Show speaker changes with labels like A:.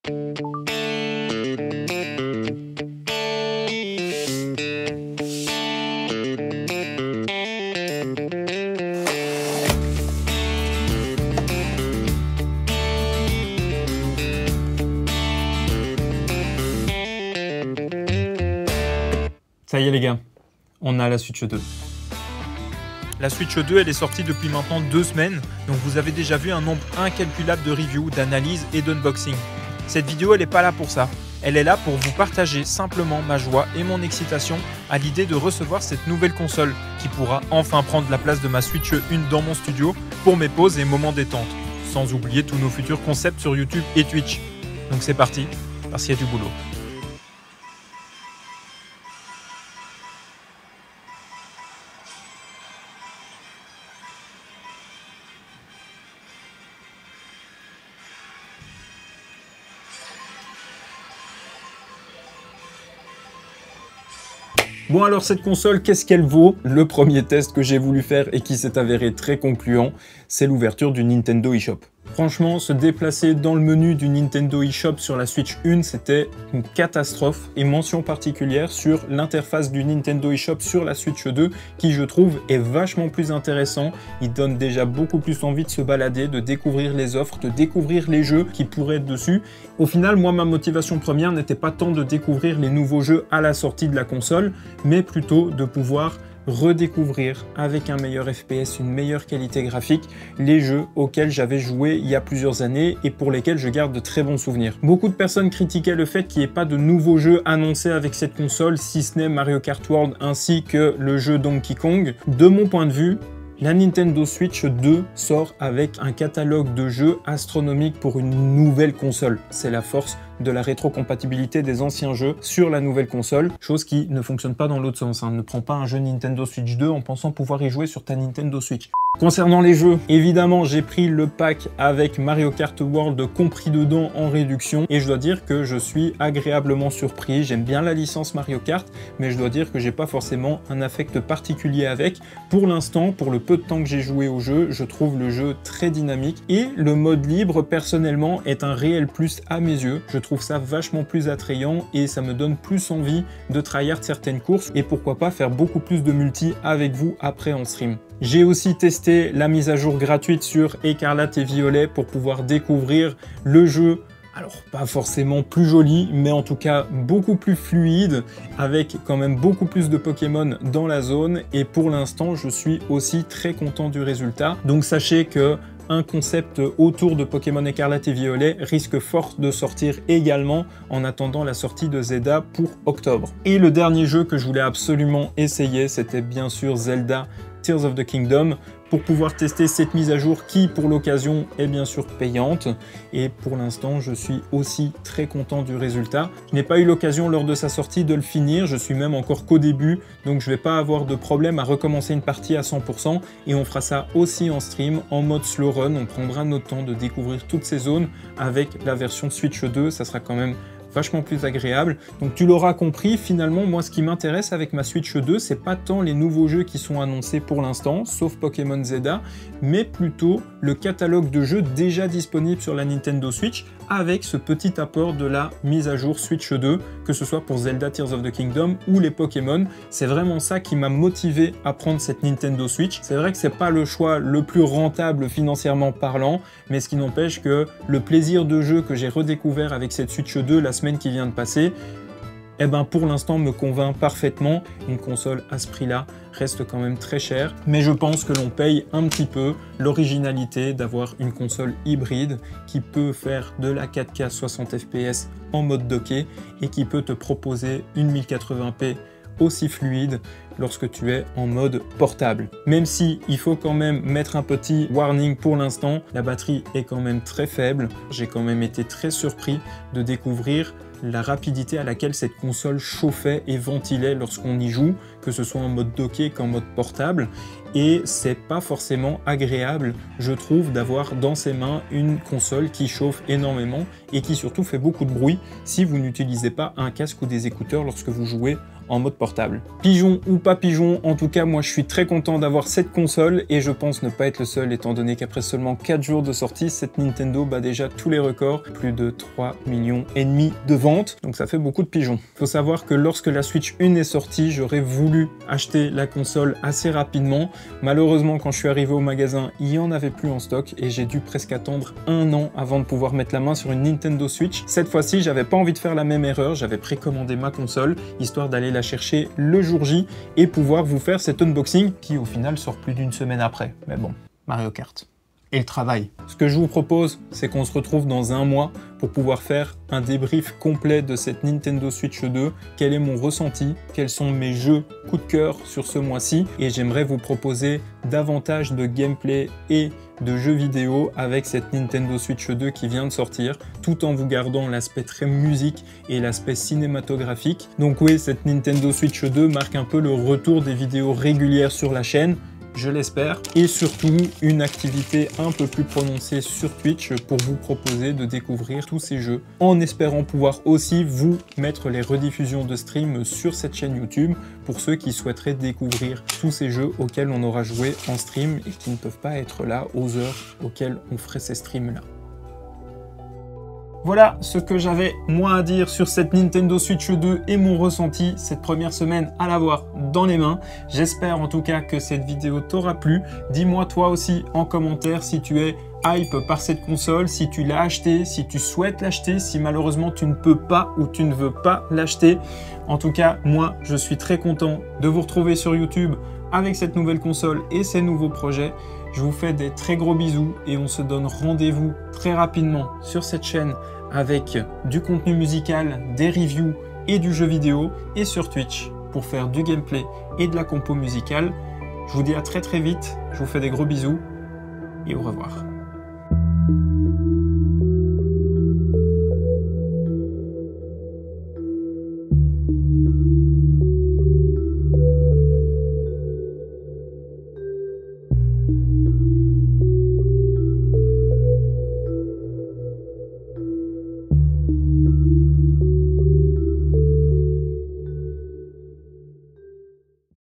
A: Ça y est les gars, on a la Switch 2.
B: La Switch 2, elle est sortie depuis maintenant 2 semaines, donc vous avez déjà vu un nombre incalculable de reviews, d'analyses et d'unboxing. Cette vidéo, elle n'est pas là pour ça. Elle est là pour vous partager simplement ma joie et mon excitation à l'idée de recevoir cette nouvelle console qui pourra enfin prendre la place de ma Switch 1 dans mon studio pour mes pauses et moments détente, sans oublier tous nos futurs concepts sur YouTube et Twitch. Donc c'est parti, parce qu'il y a du boulot.
A: Bon alors cette console, qu'est-ce qu'elle vaut? Le premier test que j'ai voulu faire et qui s'est avéré très concluant, c'est l'ouverture du Nintendo eShop. Franchement, se déplacer dans le menu du Nintendo eShop sur la Switch 1, c'était une catastrophe. Et mention particulière sur l'interface du Nintendo eShop sur la Switch 2, qui je trouve est vachement plus intéressant. Il donne déjà beaucoup plus envie de se balader, de découvrir les offres, de découvrir les jeux qui pourraient être dessus. Au final, moi, ma motivation première n'était pas tant de découvrir les nouveaux jeux à la sortie de la console, mais plutôt de pouvoir redécouvrir avec un meilleur FPS, une meilleure qualité graphique, les jeux auxquels j'avais joué il y a plusieurs années et pour lesquels je garde de très bons souvenirs. Beaucoup de personnes critiquaient le fait qu'il n'y ait pas de nouveaux jeux annoncés avec cette console, si ce n'est Mario Kart World ainsi que le jeu Donkey Kong. De mon point de vue, la Nintendo Switch 2 sort avec un catalogue de jeux astronomique pour une nouvelle console. C'est la force de la rétrocompatibilité des anciens jeux sur la nouvelle console, chose qui ne fonctionne pas dans l'autre sens. Ne prends pas un jeu Nintendo Switch 2 en pensant pouvoir y jouer sur ta Nintendo Switch. Concernant les jeux, évidemment, j'ai pris le pack avec Mario Kart World compris dedans en réduction et je dois dire que je suis agréablement surpris. J'aime bien la licence Mario Kart, mais je dois dire que j'ai pas forcément un affect particulier avec. Pour l'instant, pour le peu de temps que j'ai joué au jeu, je trouve le jeu très dynamique et le mode libre, personnellement, est un réel plus à mes yeux. Je trouve ça vachement plus attrayant et ça me donne plus envie de tryhard certaines courses et pourquoi pas faire beaucoup plus de multi avec vous après en stream. J'ai aussi testé la mise à jour gratuite sur Écarlate et Violet pour pouvoir découvrir le jeu. Alors pas forcément plus joli, mais en tout cas beaucoup plus fluide, avec quand même beaucoup plus de Pokémon dans la zone. Et pour l'instant, je suis aussi très content du résultat. Donc sachez que un concept autour de Pokémon Écarlate et Violet risque fort de sortir également en attendant la sortie de Zelda pour octobre. Et le dernier jeu que je voulais absolument essayer, c'était bien sûr Zelda Tears of the Kingdom, pour pouvoir tester cette mise à jour qui, pour l'occasion, est bien sûr payante. Et pour l'instant, je suis aussi très content du résultat. Je n'ai pas eu l'occasion lors de sa sortie de le finir, je suis même encore qu'au début, donc je ne vais pas avoir de problème à recommencer une partie à 100%. Et on fera ça aussi en stream, en mode slow run. On prendra notre temps de découvrir toutes ces zones avec la version Switch 2, ça sera quand même vachement plus agréable. Donc tu l'auras compris, finalement, moi ce qui m'intéresse avec ma Switch 2, c'est pas tant les nouveaux jeux qui sont annoncés pour l'instant, sauf Pokémon Zelda, mais plutôt le catalogue de jeux déjà disponible sur la Nintendo Switch, avec ce petit apport de la mise à jour Switch 2, que ce soit pour Zelda Tears of the Kingdom ou les Pokémon. C'est vraiment ça qui m'a motivé à prendre cette Nintendo Switch. C'est vrai que c'est pas le choix le plus rentable financièrement parlant, mais ce qui n'empêche que le plaisir de jeu que j'ai redécouvert avec cette Switch 2 la semaine qui vient de passer, eh ben pour l'instant me convainc parfaitement. Une console à ce prix-là reste quand même très chère, mais je pense que l'on paye un petit peu l'originalité d'avoir une console hybride qui peut faire de la 4K 60 fps en mode docké et qui peut te proposer une 1080p aussi fluide lorsque tu es en mode portable. Même si il faut quand même mettre un petit warning pour l'instant, la batterie est quand même très faible. J'ai quand même été très surpris de découvrir la rapidité à laquelle cette console chauffait et ventilait lorsqu'on y joue, que ce soit en mode docké qu'en mode portable. et c'est pas forcément agréable, je trouve, d'avoir dans ses mains une console qui chauffe énormément et qui surtout fait beaucoup de bruit si vous n'utilisez pas un casque ou des écouteurs lorsque vous jouez en mode portable. Pigeon ou pas pigeon, en tout cas moi je suis très content d'avoir cette console et je pense ne pas être le seul étant donné qu'après seulement 4 jours de sortie, cette Nintendo bat déjà tous les records, plus de 3,5 millions de ventes, donc ça fait beaucoup de pigeons. Il faut savoir que lorsque la Switch 1 est sortie, j'aurais voulu acheter la console assez rapidement. Malheureusement quand je suis arrivé au magasin, il n'y en avait plus en stock et j'ai dû presque attendre 1 an avant de pouvoir mettre la main sur une Nintendo Switch. Cette fois-ci, j'avais pas envie de faire la même erreur, j'avais précommandé ma console, histoire d'aller la chercher le jour J et pouvoir vous faire cet unboxing qui au final sort plus d'une semaine après. Mais bon, Mario Kart. Et le travail. Ce que je vous propose, c'est qu'on se retrouve dans 1 mois pour pouvoir faire un débrief complet de cette Nintendo Switch 2, quel est mon ressenti, quels sont mes jeux coup de cœur sur ce mois-ci, et j'aimerais vous proposer davantage de gameplay et de jeux vidéo avec cette Nintendo Switch 2 qui vient de sortir, tout en vous gardant l'aspect très musique et l'aspect cinématographique. Donc oui, cette Nintendo Switch 2 marque un peu le retour des vidéos régulières sur la chaîne, je l'espère, et surtout une activité un peu plus prononcée sur Twitch pour vous proposer de découvrir tous ces jeux, en espérant pouvoir aussi vous mettre les rediffusions de stream sur cette chaîne YouTube pour ceux qui souhaiteraient découvrir tous ces jeux auxquels on aura joué en stream et qui ne peuvent pas être là aux heures auxquelles on ferait ces streams là. Voilà ce que j'avais moi à dire sur cette Nintendo Switch 2 et mon ressenti cette première semaine à l'avoir dans les mains. J'espère en tout cas que cette vidéo t'aura plu. Dis-moi toi aussi en commentaire si tu es hype par cette console, si tu l'as acheté, si tu souhaites l'acheter, si malheureusement tu ne peux pas ou tu ne veux pas l'acheter. En tout cas, moi je suis très content de vous retrouver sur YouTube avec cette nouvelle console et ces nouveaux projets. Je vous fais des très gros bisous et on se donne rendez-vous très rapidement sur cette chaîne avec du contenu musical, des reviews et du jeu vidéo, et sur Twitch pour faire du gameplay et de la compo musicale. Je vous dis à très vite, je vous fais des gros bisous et au revoir.